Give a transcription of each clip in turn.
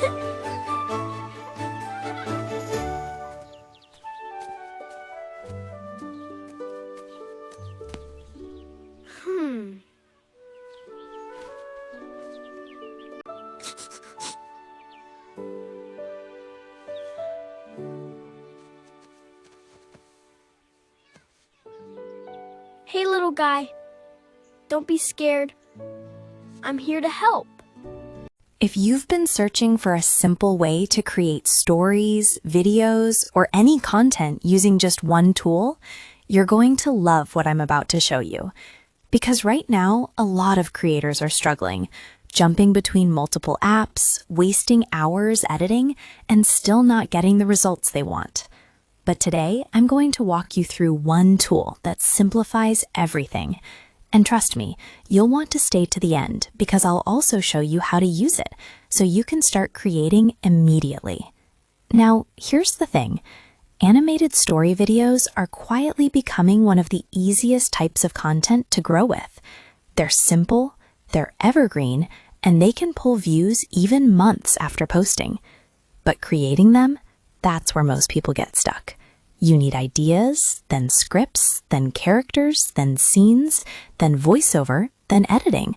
Hey, little guy. Don't be scared. I'm here to help. If you've been searching for a simple way to create stories, videos, or any content using just one tool, you're going to love what I'm about to show you. Because right now, a lot of creators are struggling, jumping between multiple apps, wasting hours editing, and still not getting the results they want. But today, I'm going to walk you through one tool that simplifies everything. And trust me, you'll want to stay to the end because I'll also show you how to use it so you can start creating immediately. Now, here's the thing. Animated story videos are quietly becoming one of the easiest types of content to grow with. They're simple, they're evergreen, and they can pull views even months after posting. But creating them, that's where most people get stuck. You need ideas, then scripts, then characters, then scenes, then voiceover, then editing.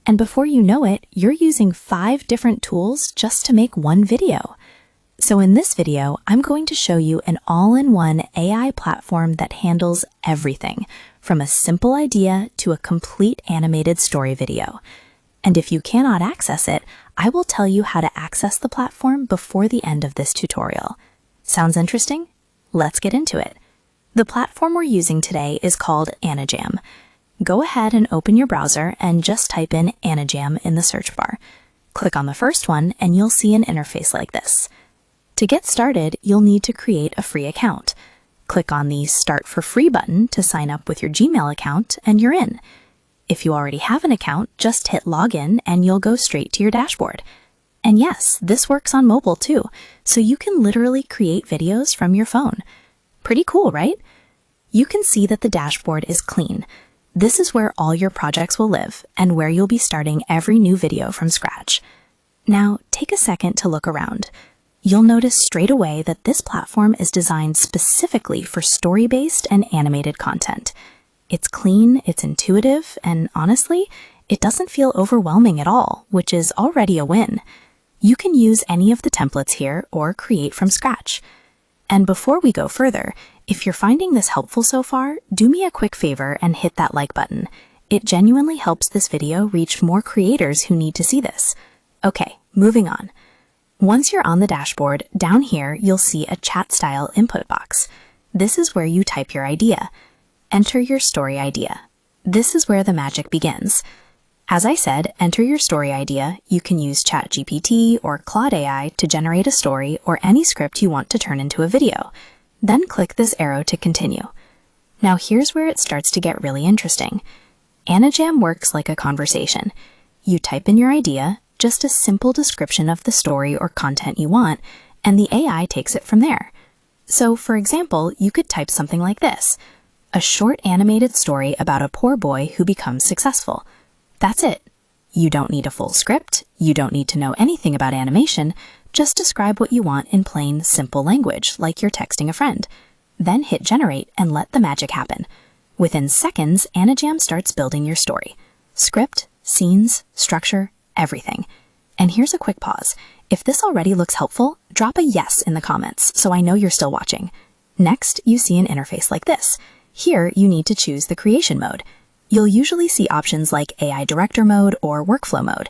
And before you know it, you're using 5 different tools just to make one video. So in this video, I'm going to show you an all-in-one AI platform that handles everything, from a simple idea to a complete animated story video. And if you cannot access it, I will tell you how to access the platform before the end of this tutorial. Sounds interesting? Let's get into it. The platform we're using today is called Anijam. Go ahead and open your browser and just type in Anijam in the search bar. Click on the first one and you'll see an interface like this. To get started, you'll need to create a free account. Click on the Start for Free button to sign up with your Gmail account and you're in. If you already have an account, just hit Login and you'll go straight to your dashboard. And yes, this works on mobile too, so you can literally create videos from your phone. Pretty cool, right? You can see that the dashboard is clean. This is where all your projects will live and where you'll be starting every new video from scratch. Now, take a second to look around. You'll notice straight away that this platform is designed specifically for story-based and animated content. It's clean, it's intuitive, and honestly, it doesn't feel overwhelming at all, which is already a win. You can use any of the templates here or create from scratch. And before we go further, if you're finding this helpful so far, do me a quick favor and hit that like button. It genuinely helps this video reach more creators who need to see this. Okay, moving on. Once you're on the dashboard, down here you'll see a chat-style input box. This is where you type your idea. Enter your story idea. This is where the magic begins. As I said, enter your story idea. You can use ChatGPT or Claude AI to generate a story or any script you want to turn into a video. Then click this arrow to continue. Now here's where it starts to get really interesting. Anijam works like a conversation. You type in your idea, just a simple description of the story or content you want, and the AI takes it from there. So, for example, you could type something like this: a short animated story about a poor boy who becomes successful. That's it. You don't need a full script, you don't need to know anything about animation, just describe what you want in plain, simple language, like you're texting a friend. Then hit generate and let the magic happen. Within seconds, Anijam starts building your story. Script, scenes, structure, everything. And here's a quick pause. If this already looks helpful, drop a yes in the comments so I know you're still watching. Next, you see an interface like this. Here, you need to choose the creation mode. You'll usually see options like AI Director Mode or Workflow Mode.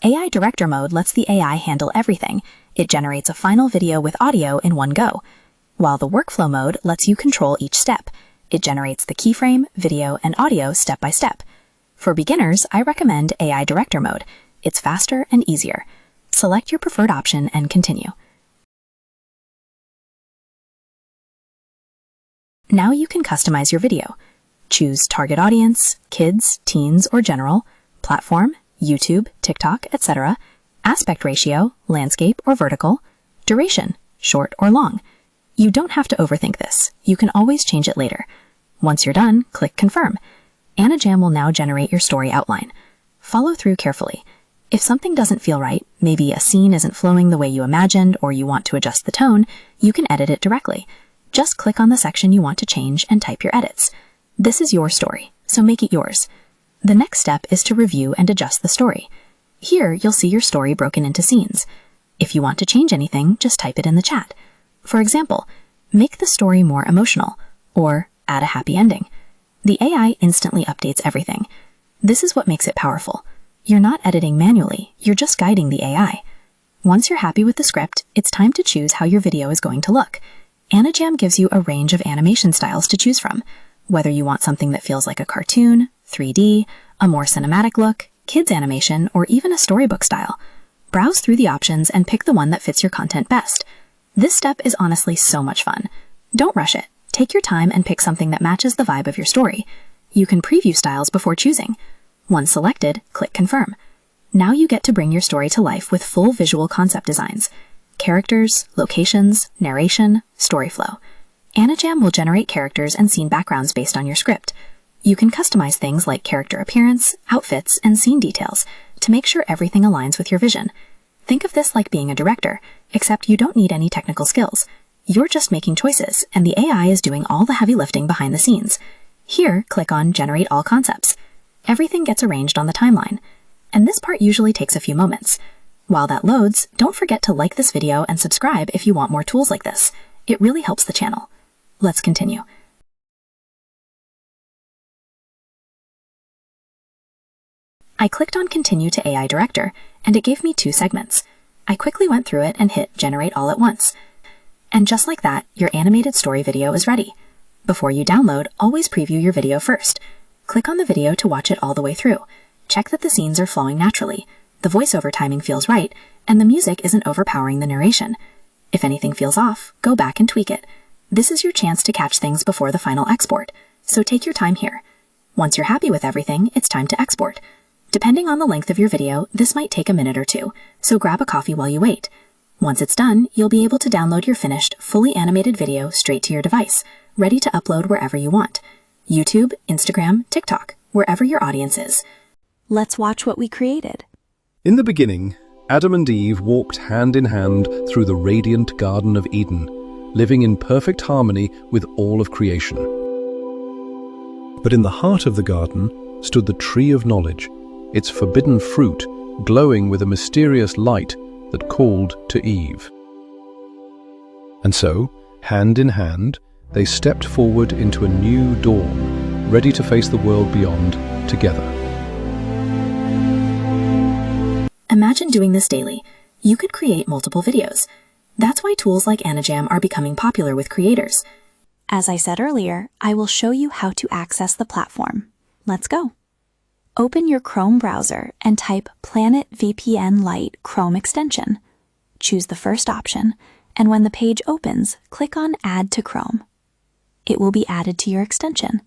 AI Director Mode lets the AI handle everything. It generates a final video with audio in one go. While the Workflow Mode lets you control each step. It generates the keyframe, video, and audio step by step. For beginners, I recommend AI Director Mode. It's faster and easier. Select your preferred option and continue. Now you can customize your video. Choose target audience, kids, teens, or general, platform, YouTube, TikTok, etc., aspect ratio, landscape or vertical, duration, short or long. You don't have to overthink this. You can always change it later. Once you're done, click Confirm. Anijam will now generate your story outline. Follow through carefully. If something doesn't feel right, maybe a scene isn't flowing the way you imagined or you want to adjust the tone, you can edit it directly. Just click on the section you want to change and type your edits. This is your story, so make it yours. The next step is to review and adjust the story. Here, you'll see your story broken into scenes. If you want to change anything, just type it in the chat. For example, make the story more emotional, or add a happy ending. The AI instantly updates everything. This is what makes it powerful. You're not editing manually, you're just guiding the AI. Once you're happy with the script, it's time to choose how your video is going to look. Anijam gives you a range of animation styles to choose from, whether you want something that feels like a cartoon, 3D, a more cinematic look, kids animation, or even a storybook style. Browse through the options and pick the one that fits your content best. This step is honestly so much fun. Don't rush it. Take your time and pick something that matches the vibe of your story. You can preview styles before choosing. Once selected, click Confirm. Now you get to bring your story to life with full visual concept designs. Characters, locations, narration, story flow. Anijam will generate characters and scene backgrounds based on your script. You can customize things like character appearance, outfits, and scene details to make sure everything aligns with your vision. Think of this like being a director, except you don't need any technical skills. You're just making choices, and the AI is doing all the heavy lifting behind the scenes. Here, click on Generate All Concepts. Everything gets arranged on the timeline, and this part usually takes a few moments. While that loads, don't forget to like this video and subscribe if you want more tools like this. It really helps the channel. Let's continue. I clicked on Continue to AI Director, and it gave me 2 segments. I quickly went through it and hit Generate All at once. And just like that, your animated story video is ready. Before you download, always preview your video first. Click on the video to watch it all the way through. Check that the scenes are flowing naturally, the voiceover timing feels right, and the music isn't overpowering the narration. If anything feels off, go back and tweak it. This is your chance to catch things before the final export, so take your time here. Once you're happy with everything, it's time to export. Depending on the length of your video, this might take a minute or 2, so grab a coffee while you wait. Once it's done, you'll be able to download your finished, fully animated video straight to your device, ready to upload wherever you want. YouTube, Instagram, TikTok, wherever your audience is. Let's watch what we created. In the beginning, Adam and Eve walked hand in hand through the radiant Garden of Eden, living in perfect harmony with all of creation. But in the heart of the garden stood the tree of knowledge, its forbidden fruit glowing with a mysterious light that called to Eve. And so, hand in hand, they stepped forward into a new dawn, ready to face the world beyond together. Imagine doing this daily. You could create multiple videos. That's why tools like Anijam are becoming popular with creators. As I said earlier, I will show you how to access the platform. Let's go. Open your Chrome browser and type Planet VPN Lite Chrome extension. Choose the first option, and when the page opens, click on Add to Chrome. It will be added to your extension.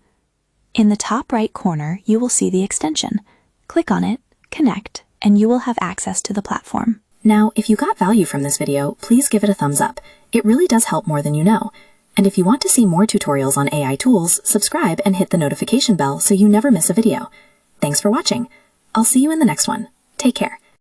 In the top right corner, you will see the extension. Click on it, connect, and you will have access to the platform. Now, if you got value from this video, please give it a thumbs up. It really does help more than you know. And if you want to see more tutorials on AI tools, subscribe and hit the notification bell so you never miss a video. Thanks for watching. I'll see you in the next one. Take care.